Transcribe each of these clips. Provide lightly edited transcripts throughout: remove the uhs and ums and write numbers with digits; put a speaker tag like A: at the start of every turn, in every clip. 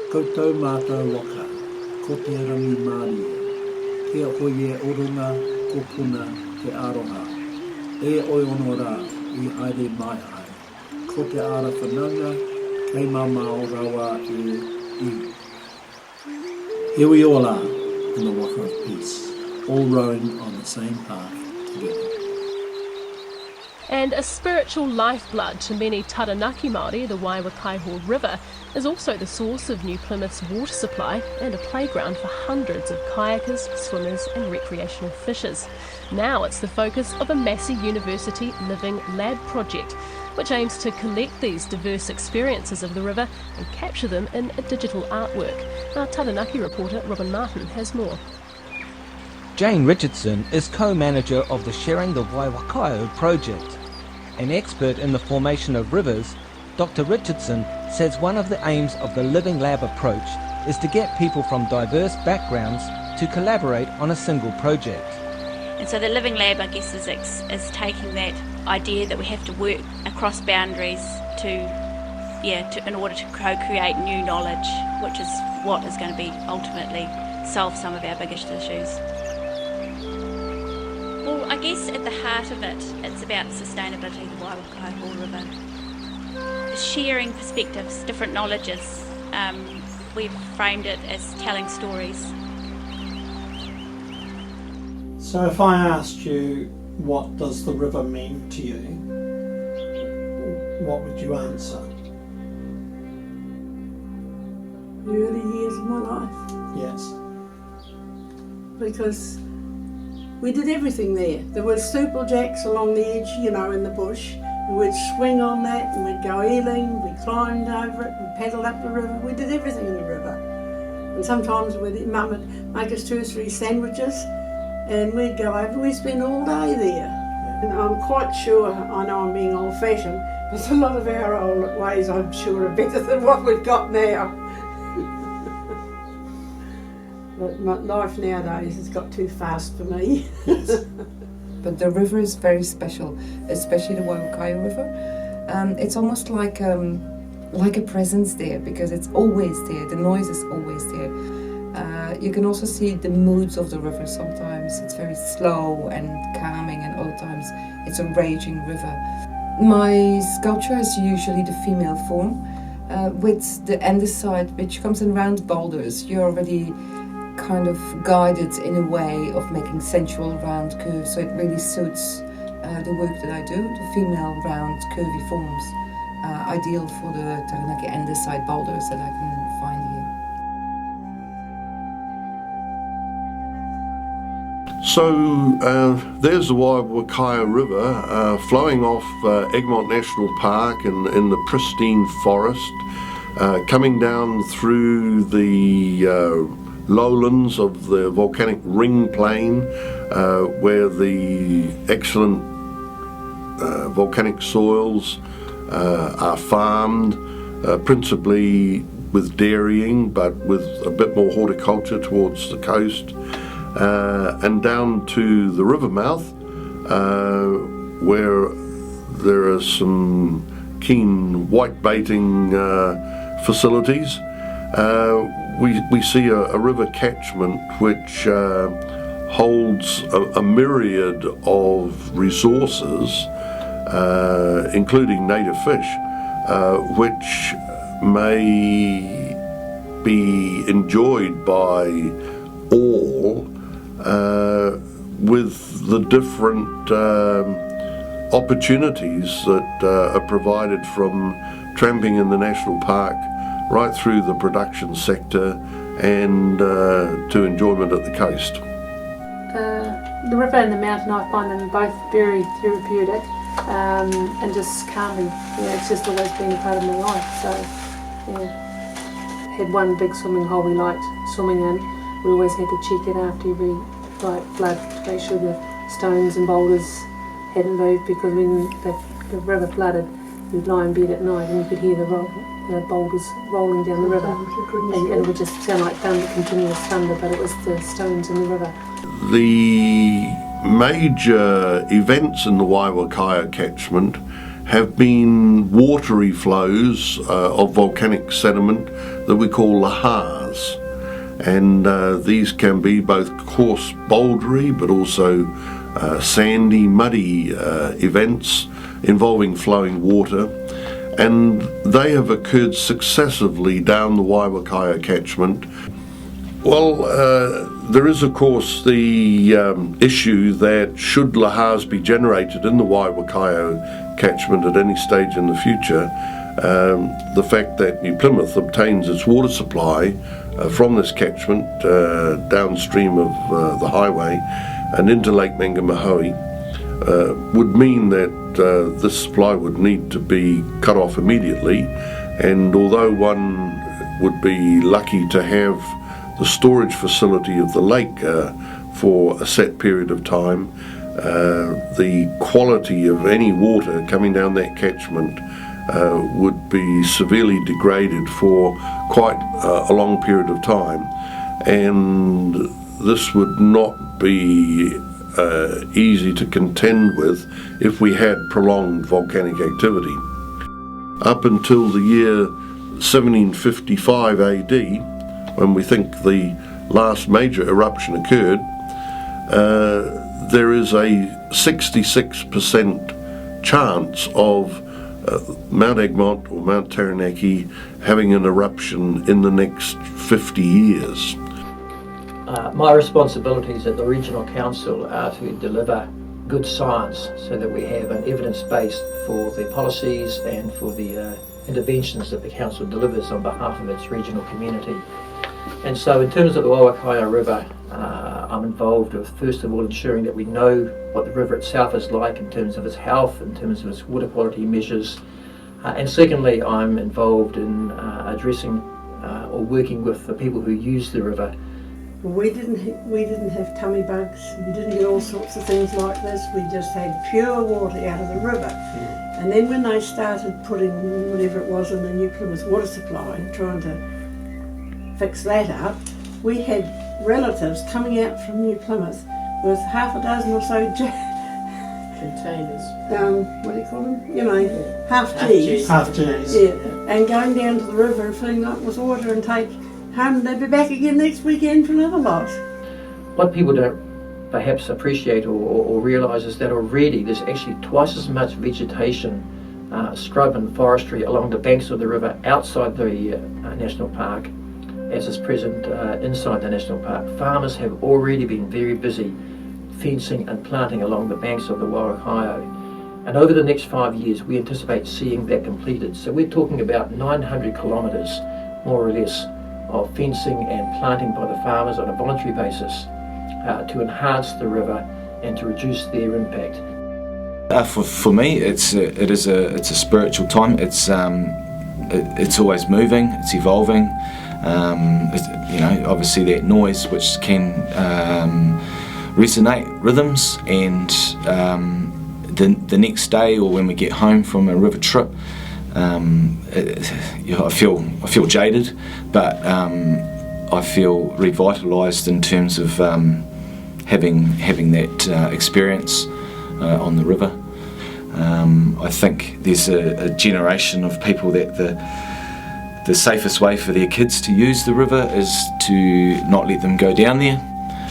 A: Koutou mātou waka, ko te rangi Māori e. Kia hoi e orunga, ko puna te aroha. E oi ono rā, I haere mai ai. Ko te ara whananga, kei mamao rawa e I. Here we all are, in the waka of peace, all rowing on the same path together.
B: And a spiritual lifeblood to many Taranaki Māori, the Waiwhakaiho River is also the source of New Plymouth's water supply and a playground for hundreds of kayakers, swimmers and recreational fishers. Now it's the focus of a Massey University Living Lab project, which aims to collect these diverse experiences of the river and capture them in a digital artwork. Our Taranaki reporter Robin Martin has more.
C: Jane Richardson is co-manager of the Sharing the Waiwhakaiho project. An expert in the formation of rivers, Dr. Richardson says one of the aims of the Living Lab approach is to get people from diverse backgrounds to collaborate on a single project.
D: And so the Living Lab, I guess, is taking that idea that we have to work across boundaries in order to co-create new knowledge, which is what is going to be ultimately solve some of our biggest issues. Well, I guess at the heart of it, it's about sustainability of the Waiwhakaiho River. Sharing perspectives, different knowledges. We've framed it as telling stories.
E: So if I asked you, what does the river mean to you, what would you answer?
F: The early years of my life.
E: Yes.
F: Because we did everything there. There were steeplejacks along the edge, in the bush. We'd swing on that and we'd go eeling, we climbed over it, we paddled up the river, we did everything in the river. And sometimes Mum would make us 2 or 3 sandwiches and we'd go over, we'd spend all day there. And I'm quite sure, I know I'm being old fashioned, but a lot of our old ways I'm sure are better than what we've got now. But my life nowadays has got too fast for me.
E: Yes.
G: But the river is very special, especially the Waiwhakaiho River. It's almost like a presence there because it's always there. The noise is always there. You can also see the moods of the river. Sometimes it's very slow and calming, and other times it's a raging river. My sculpture is usually the female form, with the andesite, which comes in round boulders. You're already kind of guided in a way of making sensual round curves, so it really suits the work that I do, the female round curvy forms, ideal for the Taranaki andesite boulders that I can find here.
H: So there's the Waiwhakaiho River flowing off Egmont National Park in the pristine forest, coming down through the lowlands of the volcanic ring plain, where the excellent volcanic soils are farmed, principally with dairying, but with a bit more horticulture towards the coast, and down to the river mouth, where there are some keen white baiting facilities. We see a river catchment which holds a myriad of resources, including native fish, which may be enjoyed by all with the different opportunities that are provided from tramping in the national park right through the production sector and to enjoyment at the coast.
I: The river and the mountain, I find them both very therapeutic and just calming. It's just always been a part of my life. So, had one big swimming hole we liked swimming in. We always had to check it after every flood to make sure the stones and boulders hadn't moved, because when the river flooded, we'd lie in bed at night and you could hear the boulders rolling down the river, and it would just sound like thunder, continuous thunder, but it was the stones in the river.
H: The major events in the Waiwhakaiho catchment have been watery flows of volcanic sediment that we call lahars. And these can be both coarse bouldery but also sandy, muddy events involving flowing water. And they have occurred successively down the Waiwhakaiho catchment. Well, there is of course the issue that should lahars be generated in the Waiwhakaiho catchment at any stage in the future, the fact that New Plymouth obtains its water supply from this catchment downstream of the highway and into Lake Mangamahoe would mean that this supply would need to be cut off immediately. And although one would be lucky to have the storage facility of the lake for a set period of time, the quality of any water coming down that catchment would be severely degraded for quite a long period of time, and this would not be easy to contend with if we had prolonged volcanic activity. Up until the year 1755 AD, when we think the last major eruption occurred, there is a 66% chance of Mount Egmont or Mount Taranaki having an eruption in the next 50 years.
J: My responsibilities at the Regional Council are to deliver good science so that we have an evidence base for the policies and for the interventions that the Council delivers on behalf of its regional community. And so in terms of the Waiwhakaiho River, I'm involved with, first of all, ensuring that we know what the river itself is like in terms of its health, in terms of its water quality measures. And secondly, I'm involved in addressing or working with the people who use the river.
F: We didn't have tummy bugs, we didn't get all sorts of things like this, we just had pure water out of the river. And then when they started putting whatever it was in the New Plymouth water supply and trying to fix that up, we had relatives coming out from New Plymouth with half a dozen or so
I: Containers.
F: what do you call them? You know, half G's.
E: Half G's.
F: Yeah, and going down to the river and filling up with water and take home. They'll be back again next weekend for another lot.
J: What people don't perhaps appreciate or realise is that already there's actually twice as much vegetation, scrub and forestry along the banks of the river outside the National Park as is present inside the National Park. Farmers have already been very busy fencing and planting along the banks of the Waiwhakaiho. And over the next 5 years we anticipate seeing that completed. So we're talking about 900 kilometres, more or less, of fencing and planting by the farmers on a voluntary basis to enhance the river and to reduce their impact.
K: For me, it's a spiritual time. It's always moving. It's evolving. Obviously that noise which can resonate rhythms, and the next day or when we get home from a river trip, I feel jaded, but I feel revitalised in terms of having that experience on the river. I think there's a generation of people that the safest way for their kids to use the river is to not let them go down there,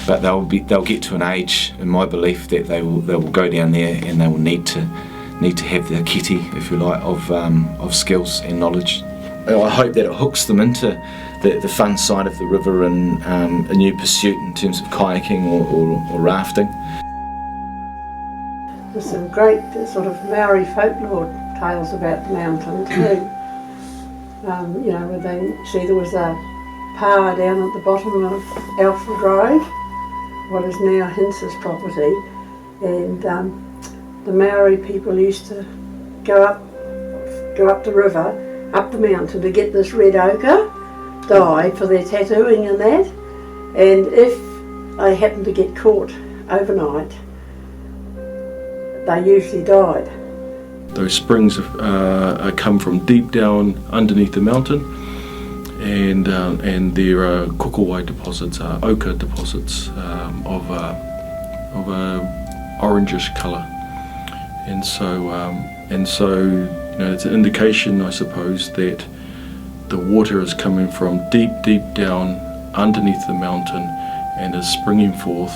K: but they'll get to an age, in my belief, that they will go down there and they will need to have the kete, if you like, of skills and knowledge. I hope that it hooks them into the fun side of the river and a new pursuit in terms of kayaking or rafting.
F: There's some great sort of Maori folklore tales about the mountain too. Where they see there was a pa down at the bottom of Alfred Drive, what is now Hince's property, and the Maori people used to go up the river, up the mountain to get this red ochre dye for their tattooing and that. And if they happened to get caught overnight, they usually died.
L: Those springs come from deep down underneath the mountain, and there are kokowai deposits, ochre deposits of a orangish colour. and so it's an indication, I suppose, that the water is coming from deep down underneath the mountain and is springing forth,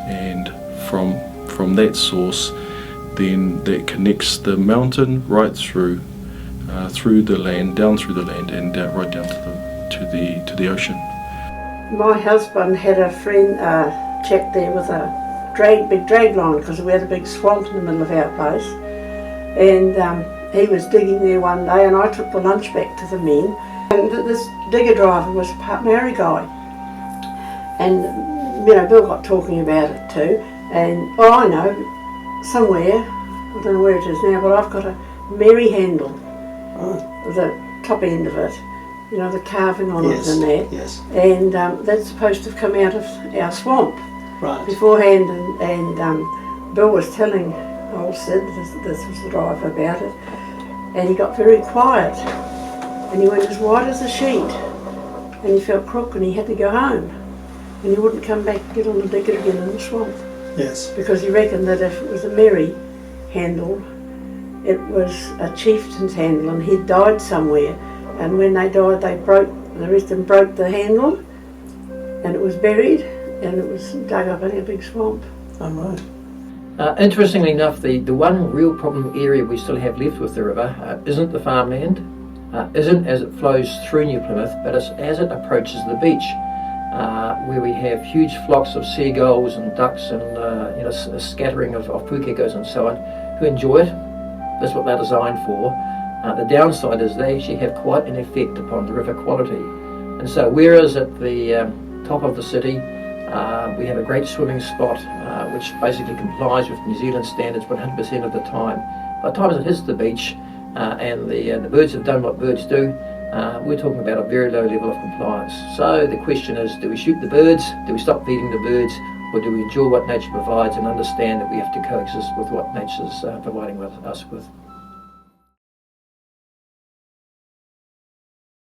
L: and from that source then that connects the mountain right through the land, down through the land, and right down to the ocean.
F: My husband had a friend, chap there with a big drag line, because we had a big swamp in the middle of our place, and he was digging there one day, and I took the lunch back to the men, and this digger driver was a Part Maori guy, and Bill got talking about it too, and I know somewhere, I don't know where it is now, but I've got a Mary handle, the top end of it, the carving on it and that, and that's supposed to have come out of our swamp beforehand, and Bill was telling old Sid, this was the driver, about it, and he got very quiet, and he went as white as a sheet, and he felt crook, and he had to go home, and he wouldn't come back and get on the digger again in the swamp.
E: Yes.
F: Because he reckoned that if it was a Mary handle, it was a chieftain's handle, and he'd died somewhere, and when they died, the rest of them broke the handle, and it was buried, and it was dug up in a big swamp.
E: Oh, right.
J: Interestingly enough, the one real problem area we still have left with the river isn't the farmland, isn't as it flows through New Plymouth, but it's as it approaches the beach, where we have huge flocks of seagulls and ducks and a scattering of pukekos and so on, who enjoy it. That's what they're designed for. The downside is they actually have quite an effect upon the river quality. And so whereas at the top of the city we have a great swimming spot which basically complies with New Zealand standards 100% of the time, by the time it hits the beach and the birds have done what birds do, we're talking about a very low level of compliance. So the question is, do we shoot the birds, do we stop feeding the birds, or do we enjoy what nature provides and understand that we have to coexist with what nature's providing us with?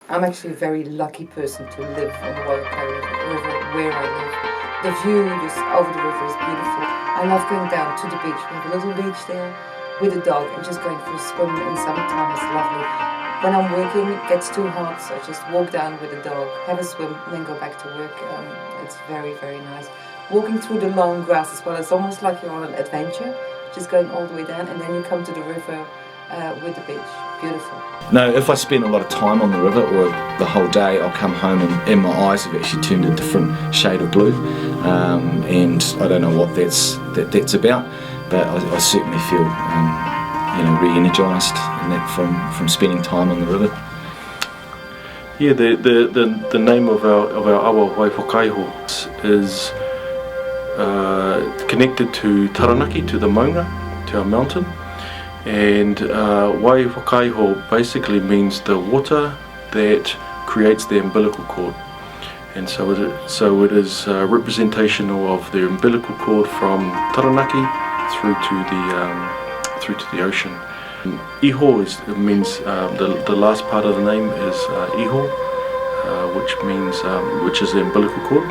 G: I'm actually a very lucky person to live on the Waiwhakaiho River where I live. The view just over the river is beautiful. I love going down to the beach. We have a little beach there with a dog and just going for a swim in summertime is lovely. When I'm working, it gets too hot, so I just walk down with the dog, have a swim, and then go back to work. It's very, very nice. Walking through the long grass as well, it's almost like you're on an adventure, just going all the way down, and then you come to the river with the beach. Beautiful.
K: No, if I spend a lot of time on the river or the whole day, I'll come home and my eyes have actually turned a different shade of blue, and I don't know what that's about, but I certainly feel re-energised and that from spending time on the river.
L: Yeah, the name of our awa Waiwhakaiho is connected to Taranaki, to the maunga, to our mountain. And Waiwhakaiho basically means the water that creates the umbilical cord, and so it is a representation of the umbilical cord from Taranaki through to the ocean. Iho means the last part of the name is iho, which is the umbilical cord,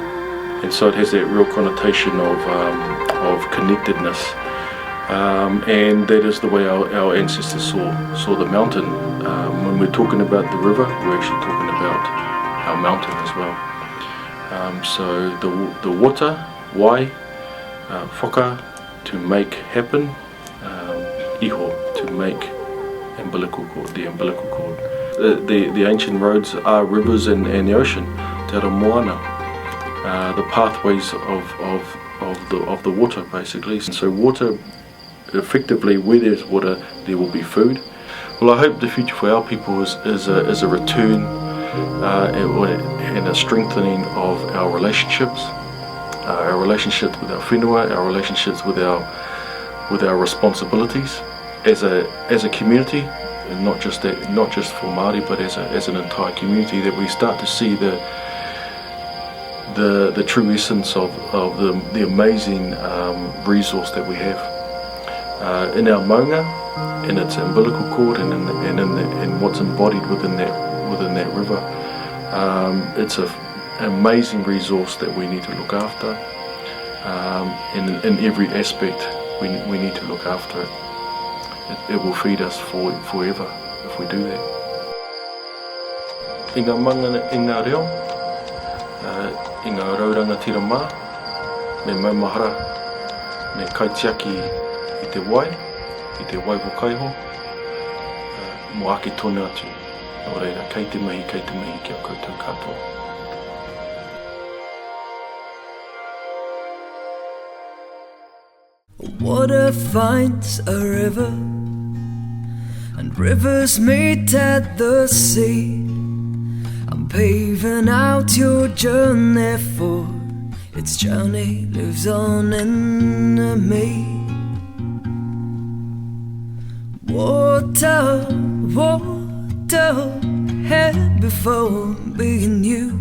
L: and so it has that real connotation of connectedness. And that is the way our ancestors saw the mountain. When we're talking about the river, we're actually talking about our mountain as well. So the water, wai, whaka, to make happen, iho, to make umbilical cord, the umbilical cord. The ancient roads are rivers and the ocean, te ara moana, the pathways of the water basically. And so water, effectively, where there's water, there will be food. Well, I hope the future for our people is a return and a strengthening of our relationships with our whenua, our relationships with our responsibilities as a community, and not just for Māori, but as an entire community, that we start to see the true essence of the amazing resource that we have. In our maunga, in its umbilical cord, and in what's embodied within that river, it's an amazing resource that we need to look after. In every aspect, we need to look after it. it will feed us forever if we do that. I ngā manga i ngā reo, i ngā rauranga tira mā, me maumahara, me kaitiaki i te wai, i te Waiwhakaiho, mo ake tonu atu. Nō reira, kei te mihi kia koutou katoa.
M: Water finds a river, and rivers meet at the sea. I'm paving out your journey, for its journey lives on in me. Water, water, head before being you.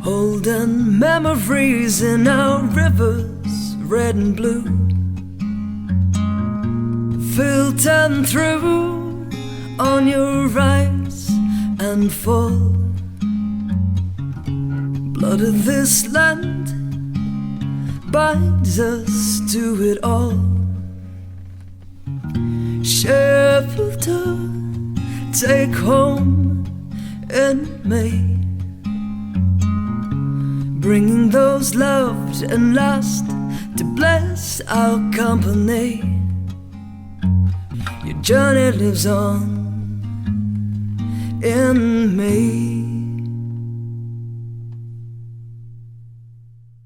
M: Holding memories in our rivers, red and blue. Filtering through on your rise and fall. Blood of this land binds us to it all. Shelter, take home in me. Bringing those loved and lost to bless our company. Your journey lives on in me.